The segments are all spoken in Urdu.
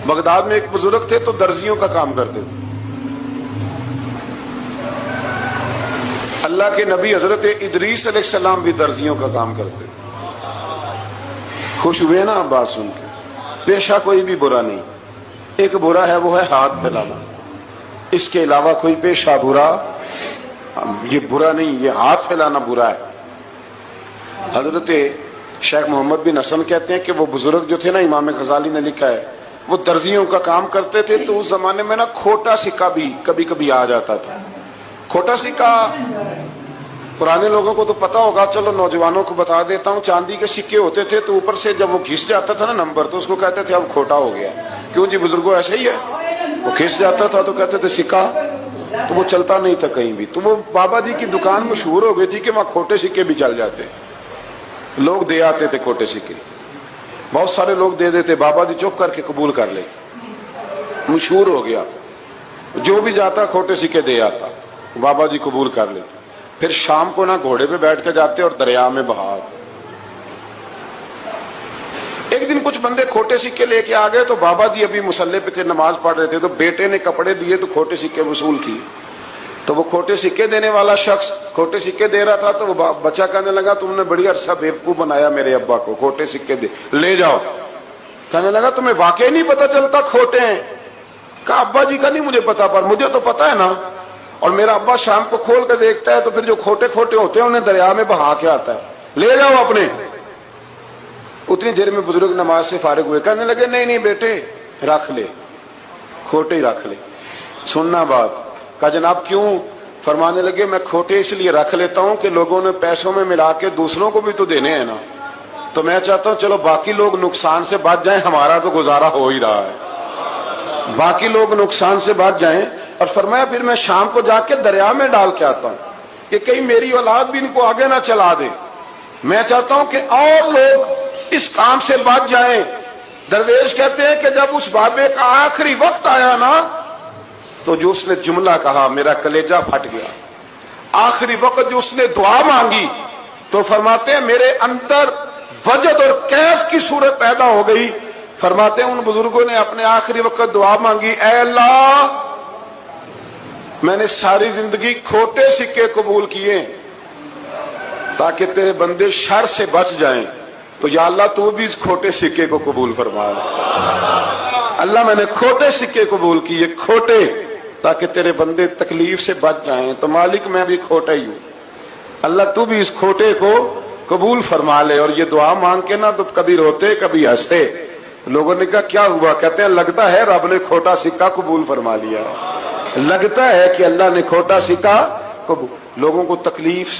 بغداد میں ایک بزرگ تھے تو درزیوں کا کام کرتے تھے. اللہ کے نبی حضرت ادریس علیہ السلام بھی درزیوں کا کام کرتے تھے. خوش ہوئے نا آپ بات سن کے؟ پیشہ کوئی بھی برا نہیں، ایک برا ہے وہ ہے ہاتھ پھیلانا، اس کے علاوہ کوئی پیشہ برا یہ برا نہیں، یہ ہاتھ پھیلانا برا ہے. حضرت شیخ محمد بن حسن کہتے ہیں کہ وہ بزرگ جو تھے نا، امام غزالی نے لکھا ہے، وہ درزیوں کا کام کرتے تھے تو اس زمانے میں نا کھوٹا سکہ بھی کبھی کبھی آ جاتا تھا. کھوٹا سکہ پرانے لوگوں کو تو پتا ہوگا، چلو نوجوانوں کو بتا دیتا ہوں. چاندی کے سکے ہوتے تھے تو اوپر سے جب وہ گھس جاتا تھا نا نمبر، تو اس کو کہتے تھے اب کھوٹا ہو گیا. کیوں جی بزرگوں ایسے ہی ہے، وہ گھس جاتا تھا تو کہتے تھے سکہ، تو وہ چلتا نہیں تھا کہیں بھی. تو وہ بابا جی کی دکان مشہور ہو گئی تھی کہ وہاں کھوٹے سکے بھی چل جاتے، لوگ دے آتے تھے کھوٹے سکے. بہت سارے لوگ دے دیتے، بابا جی چپ کر کے قبول کر لیتے. مشہور ہو گیا، جو بھی جاتا کھوٹے سکے دے آتا، بابا جی قبول کر لیتے. پھر شام کو نہ گھوڑے پہ بیٹھ کے جاتے اور دریا میں بہا. ایک دن کچھ بندے کھوٹے سکے لے کے آ گئے تو بابا جی ابھی مصلے پہ تھے، نماز پڑھ رہے تھے، تو بیٹے نے کپڑے دیے تو کھوٹے سکے وصول کی. تو وہ کھوٹے سکے دینے والا شخص کھوٹے سکے دے رہا تھا تو وہ بچہ کہنے لگا تم نے بڑی عرصہ بیوقوف بنایا میرے ابا کو، کھوٹے سکے دے لے جاؤ. کہنے لگا تمہیں واقعی نہیں پتا چلتا کھوٹے ہیں؟ کہا ابا جی کا نہیں مجھے پتا، پر مجھے تو پتا ہے نا. اور میرا ابا شام کو کھول کے دیکھتا ہے تو پھر جو کھوٹے کھوٹے ہوتے ہیں انہیں دریا میں بہا کے آتا ہے، لے جاؤ اپنے. اتنی دیر میں بزرگ نماز سے فارغ ہوئے، کہنے لگے نہیں نہیں بیٹے رکھ لے، کھوٹے ہی رکھ لے. سننا بات. کہا جناب کیوں؟ فرمانے لگے میں کھوٹے اس لیے رکھ لیتا ہوں کہ لوگوں نے پیسوں میں ملا کے دوسروں کو بھی تو دینے ہیں نا، تو میں چاہتا ہوں چلو باقی لوگ نقصان سے بچ جائیں، ہمارا تو گزارا ہو ہی رہا ہے، باقی لوگ نقصان سے بچ جائیں. اور فرمایا پھر میں شام کو جا کے دریا میں ڈال کے آتا ہوں کہ کہیں میری اولاد بھی ان کو آگے نہ چلا دے. میں چاہتا ہوں کہ اور لوگ اس کام سے بچ جائیں. درویش کہتے ہیں کہ جب اس بابے کا آخری وقت آیا نا تو جو اس نے جملہ کہا میرا کلیجہ پھٹ گیا. آخری وقت جو اس نے دعا مانگی تو فرماتے ہیں میرے اندر وجد اور کیف کی صورت پیدا ہو گئی. فرماتے ہیں ان بزرگوں نے اپنے آخری وقت دعا مانگی، اے اللہ میں نے ساری زندگی کھوٹے سکے قبول کیے تاکہ تیرے بندے شر سے بچ جائیں، تو یا اللہ تو بھی اس کھوٹے سکے کو قبول فرما لے. اللہ میں نے کھوٹے سکے قبول کیے، کھوٹے، تاکہ تیرے بندے تکلیف سے بچ جائیں. تو مالک میں بھی کھوٹا ہی ہوں، اللہ تو بھی اس کھوٹے کو قبول فرما لے. اور یہ دعا مانگ کے نا تو کبھی روتے کبھی ہنستے. لوگوں نے کہا کیا ہوا؟ کہتے ہیں لگتا ہے رب نے کھوٹا سکہ قبول فرما لیا، لگتا ہے کہ اللہ نے کھوٹا سکہ قبول. لوگوں کو تکلیف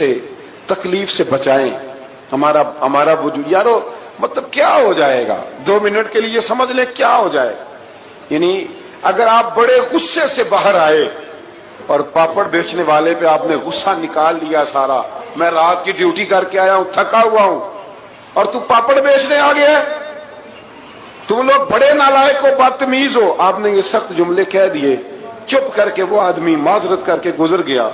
سے بچائیں. ہمارا وجود یارو مطلب کیا ہو جائے گا 2 منٹ کے لیے سمجھ لیں کیا ہو جائے. یعنی اگر آپ بڑے غصے سے باہر آئے اور پاپڑ بیچنے والے پہ آپ نے غصہ نکال لیا سارا، میں رات کی ڈیوٹی کر کے آیا ہوں تھکا ہوا ہوں اور تو پاپڑ بیچنے آ گیا، تم لوگ بڑے نالائق ہو بدتمیز ہو، آپ نے یہ سخت جملے کہہ دیے، چپ کر کے وہ آدمی معذرت کر کے گزر گیا،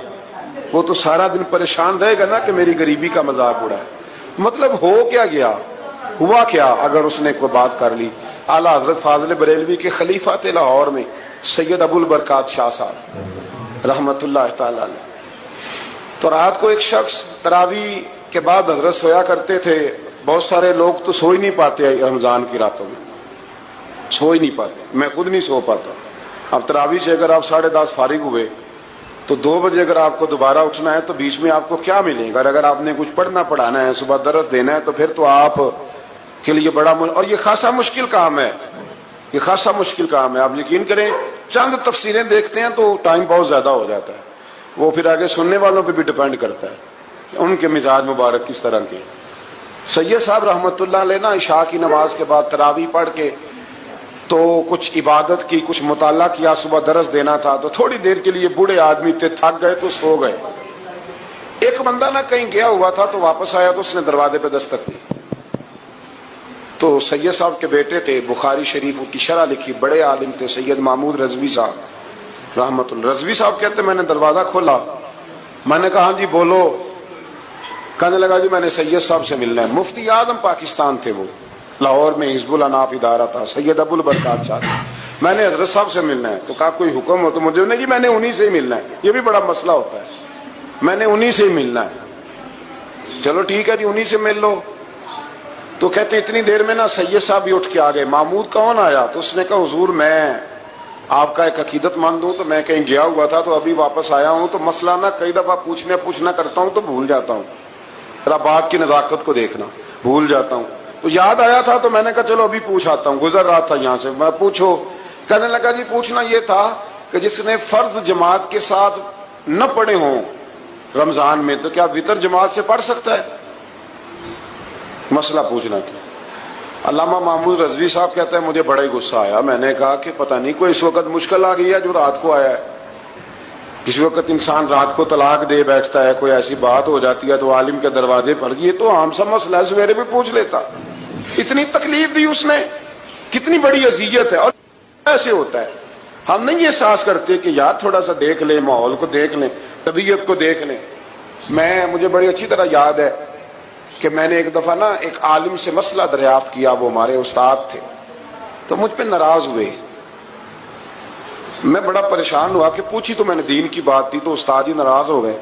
وہ تو سارا دن پریشان رہے گا نا کہ میری غریبی کا مذاق اڑا ہے. مطلب ہو کیا گیا، ہوا کیا اگر اس نے کوئی بات کر لی. اعلیٰ حضرت فاضل بریلوی کے خلیفہ تھے لاہور میں سید ابو البرکات شاہ صاحب رحمت اللہ تعالی علیہ. تو رات کو ایک شخص تراویح کے بعد حضرت سویا کرتے تھے. بہت سارے لوگ تو سو ہی نہیں پاتے رمضان کی راتوں میں، سو ہی نہیں پاتے، میں خود نہیں سو پاتا. اب تراویح سے اگر آپ 10:30 فارغ ہوئے تو 2 بجے اگر آپ کو دوبارہ اٹھنا ہے تو بیچ میں آپ کو کیا ملے گا؟ اگر آپ نے کچھ پڑھنا پڑھانا ہے، صبح درس دینا ہے، تو پھر تو آپ کے لیے بڑا اور یہ خاصا مشکل کام ہے، یہ خاصا مشکل کام ہے. آپ یقین کریں چند تفسیریں دیکھتے ہیں تو ٹائم بہت زیادہ ہو جاتا ہے. وہ پھر آگے سننے والوں پہ بھی ڈیپینڈ کرتا ہے کہ ان کے مزاج مبارک کس طرح کے. سید صاحب رحمت اللہ علیہ نا عشاء کی نماز کے بعد تراویح پڑھ کے تو کچھ عبادت کی، کچھ مطالعہ کیا، صبح درس دینا تھا تو تھوڑی دیر کے لیے بوڑھے آدمی تھے، تھک گئے تو سو گئے. ایک بندہ نہ کہیں گیا ہوا تھا تو واپس آیا تو اس نے دروازے پہ دستک دی. تو سید صاحب کے بیٹے تھے، بخاری شریف کی شرح لکھی، بڑے عالم تھے سید محمود رضوی صاحب رحمت اللہ. رضوی صاحب کہتے میں نے دروازہ کھولا، میں نے کہا ہاں جی بولو. کہنے لگا جی میں نے سید صاحب سے ملنا ہے. مفتی اعظم پاکستان تھے وہ، لاہور میں حزب الاناف ادارہ تھا، سید ابو البرکات صاحب. میں نے حضرت صاحب سے ملنا ہے، تو کہا کوئی حکم ہو تو مجھے نہیں، جی میں نے انہی سے ہی ملنا ہے، یہ بھی بڑا مسئلہ ہوتا ہے، میں نے انہی سے ہی ملنا ہے۔ چلو ٹھیک ہے جی، انہی سے مل لو۔ تو کہتے اتنی دیر میں نا سید صاحب بھی اٹھ کے آ گئے، محمود کون آیا؟ تو اس نے کہا حضور میں آپ کا ایک عقیدت مند ہوں، تو میں کہیں گیا ہوا تھا تو ابھی واپس آیا ہوں، تو مسئلہ نا کئی دفعہ پوچھنا کرتا ہوں تو بھول جاتا ہوں، ذرا بات کی نزاکت کو دیکھنا، بھول جاتا ہوں، تو یاد آیا تھا تو میں نے کہا چلو ابھی پوچھ آتا ہوں، گزر رہا تھا یہاں سے، میں پوچھو۔ کہنے لگا جی پوچھنا یہ تھا کہ جس نے فرض جماعت کے ساتھ نہ پڑھے ہوں رمضان میں، تو کیا وتر جماعت سے پڑھ سکتا ہے؟ مسئلہ پوچھنا تھا۔ علامہ محمود رضوی صاحب کہتا ہے مجھے بڑا ہی غصہ آیا، میں نے کہا کہ پتہ نہیں کوئی اس وقت مشکل آ گئی ہے جو رات کو آیا ہے، کسی وقت انسان رات کو طلاق دے بیٹھتا ہے، کوئی ایسی بات ہو جاتی ہے تو عالم کے دروازے پر، یہ تو عام سا مسئلہ ہے، سویرے بھی پوچھ لیتا۔ اتنی تکلیف دی اس نے، کتنی بڑی اذیت ہے، اور ایسے ہوتا ہے، ہم نہیں احساس کرتے کہ یار تھوڑا سا دیکھ لیں، ماحول کو دیکھ لیں، طبیعت کو دیکھ لیں۔ مجھے بڑی اچھی طرح یاد ہے کہ میں نے ایک دفعہ نا ایک عالم سے مسئلہ دریافت کیا، وہ ہمارے استاد تھے، تو مجھ پہ ناراض ہوئے، میں بڑا پریشان ہوا کہ پوچھی تو میں نے دین کی بات تھی، تو استاد ہی ناراض ہو گئے۔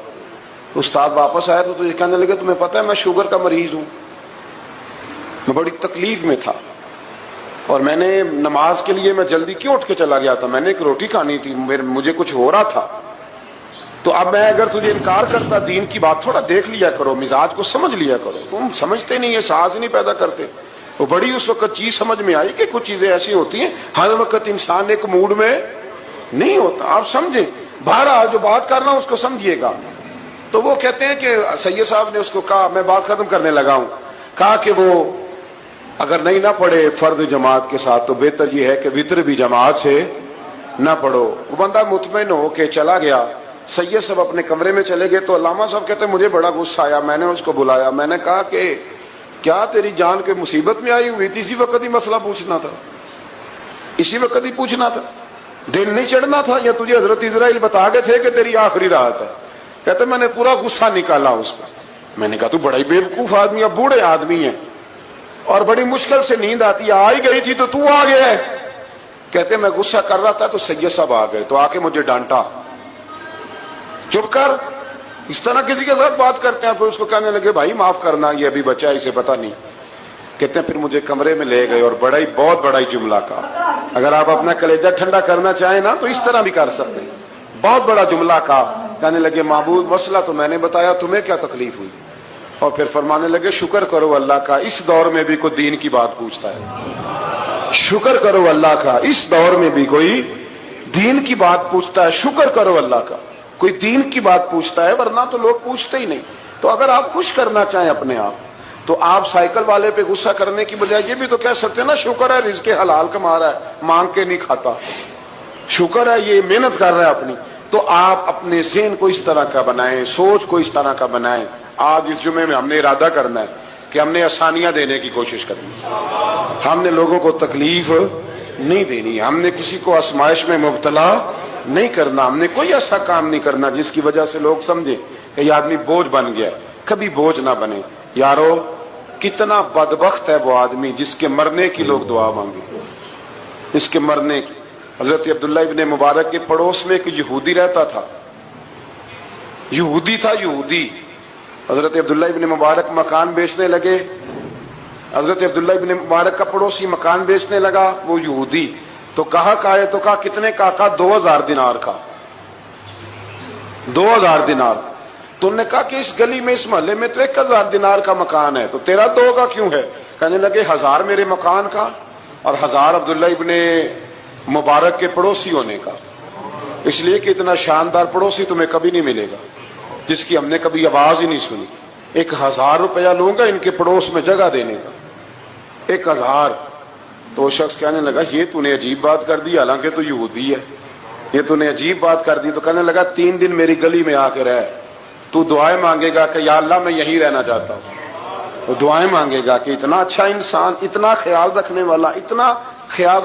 استاد واپس آیا تو تجھے کہنے لگے تمہیں پتہ ہے میں شوگر کا مریض ہوں، میں بڑی تکلیف میں تھا، اور میں نے نماز کے لیے میں جلدی کیوں اٹھ کے چلا گیا تھا، میں نے ایک روٹی کھانی تھی، مجھے کچھ ہو رہا تھا، تو اب میں اگر تجھے انکار کرتا دین کی بات، تھوڑا دیکھ لیا کرو، مزاج کو سمجھ لیا کرو، تم سمجھتے نہیں، احساس نہیں پیدا کرتے۔ وہ بڑی اس وقت چیز سمجھ میں آئی کہ کچھ چیزیں ایسی ہوتی ہیں ہر وقت انسان ایک موڈ میں نہیں ہوتا، آپ سمجھیں، بہرحال جو بات کرنا اس کو سمجھیے گا۔ تو وہ کہتے ہیں کہ سید صاحب نے اس کو کہا، میں بات ختم کرنے لگا ہوں، کہا کہ وہ اگر نہیں نہ پڑھے فرض جماعت کے ساتھ تو بہتر یہ ہے کہ وتر بھی جماعت سے نہ پڑھو۔ وہ بندہ مطمئن ہو کے چلا گیا، سید صاحب اپنے کمرے میں چلے گئے، تو علامہ صاحب کہتے ہیں مجھے بڑا غصہ آیا، میں نے اس کو بلایا، میں نے کہا کہ کیا تیری جان کے مصیبت میں آئی ہوئی تھی؟ اسی وقت ہی مسئلہ پوچھنا تھا، اسی وقت ہی پوچھنا تھا، دن نہیں چڑھنا تھا، یا تجھے حضرت اسرائیل بتا گئے تھے کہ تیری آخری رات ہے؟ کہتے میں نے پورا غصہ نکالا اس پر، میں نے کہا تو بڑا ہی بیوقوف آدمی ہے، بوڑھے آدمی ہیں، اور بڑی مشکل سے نیند آتی ہے، آ ہی گئی تھی تو آ گیا ہے۔ کہتے میں غصہ کر رہا تھا تو سید صاحب آ گئے، تو آ کے مجھے ڈانٹا، چپ کر، اس طرح کسی کے ساتھ بات کرتے ہیں؟ پھر اس کو کہنے لگے بھائی معاف کرنا، یہ ابھی بچہ ہے، اسے پتہ نہیں۔ کہتے ہیں پھر مجھے کمرے میں لے گئے اور بہت بڑا ہی جملہ کہا، اگر آپ اپنا کلیجہ ٹھنڈا کرنا چاہیں نا تو اس طرح بھی کر سکتے ہیں، بہت بڑا جملہ کہا، کہنے لگے معبود مسئلہ تو میں نے بتایا، تمہیں کیا تکلیف ہوئی؟ اور پھر فرمانے لگے شکر کرو اللہ کا، اس دور میں بھی کوئی دین کی بات پوچھتا ہے، شکر کرو اللہ کا، اس دور میں بھی کوئی دین کی بات پوچھتا ہے، شکر کرو اللہ کا کوئی دین کی بات پوچھتا ہے، ورنہ تو لوگ پوچھتے ہی نہیں۔ تو اگر آپ خوش کرنا چاہیں اپنے آپ تو آپ سائیکل والے پہ غصہ کرنے کی بجائے یہ بھی تو کہہ سکتے ہیں نا شکر ہے رزق حلال کما رہا ہے، مانگ کے نہیں کھاتا، شکر ہے یہ محنت کر رہا ہے اپنی۔ تو آپ اپنے ذہن کو اس طرح کا بنائیں، سوچ کو اس طرح کا بنائیں۔ آج اس جمعے میں ہم نے ارادہ کرنا ہے کہ ہم نے آسانیاں دینے کی کوشش کرنی، ہم نے لوگوں کو تکلیف نہیں دینی، ہم نے کسی کو آزمائش میں مبتلا نہیں کرنا، ہم نے کوئی ایسا کام نہیں کرنا جس کی وجہ سے لوگ سمجھیں کہ یہ آدمی بوجھ بن گیا۔ کبھی بوجھ نہ بنے یارو، کتنا بدبخت ہے وہ آدمی جس کے مرنے کی لوگ دعا مانگے، اس کے مرنے کی۔ حضرت عبداللہ ابن مبارک کے پڑوس میں ایک یہودی رہتا تھا، یہودی تھا، یہودی۔ حضرت عبداللہ ابن مبارک مکان بیچنے لگے، حضرت عبداللہ ابن مبارک کا پڑوسی مکان بیچنے لگا، وہ یہودی، تو کہا تو کہا کتنے کا؟ 2000 دینار کا، 2000 دینار۔ تو انہوں نے کہا کہ اس گلی میں اس محلے میں تو 1000 دینار کا مکان ہے، تو تیرا 2 کا کیوں ہے؟ کہنے لگے 1000 میرے مکان کا اور 1000 عبداللہ ابن مبارک کے پڑوسی ہونے کا، اس لیے کہ اتنا شاندار پڑوسی تمہیں کبھی نہیں ملے گا جس کی ہم نے کبھی آواز ہی نہیں سنی۔ 1000 روپیہ لوں گا ان کے پڑوس میں جگہ دینے کا، 1000۔ تو وہ شخص کہنے لگا یہ تو نے عجیب بات کر دی، حالانکہ تو یہودی ہے، یہ تو نے عجیب بات کر دی۔ تو کہنے لگا 3 دن میری گلی میں آ کے رہ، تو دعائیں مانگے گا کہ یا اللہ میں یہیں رہنا چاہتا ہوں، تو دعائیں مانگے گا کہ اتنا اچھا انسان، اتنا خیال رکھنے والا، اتنا خیال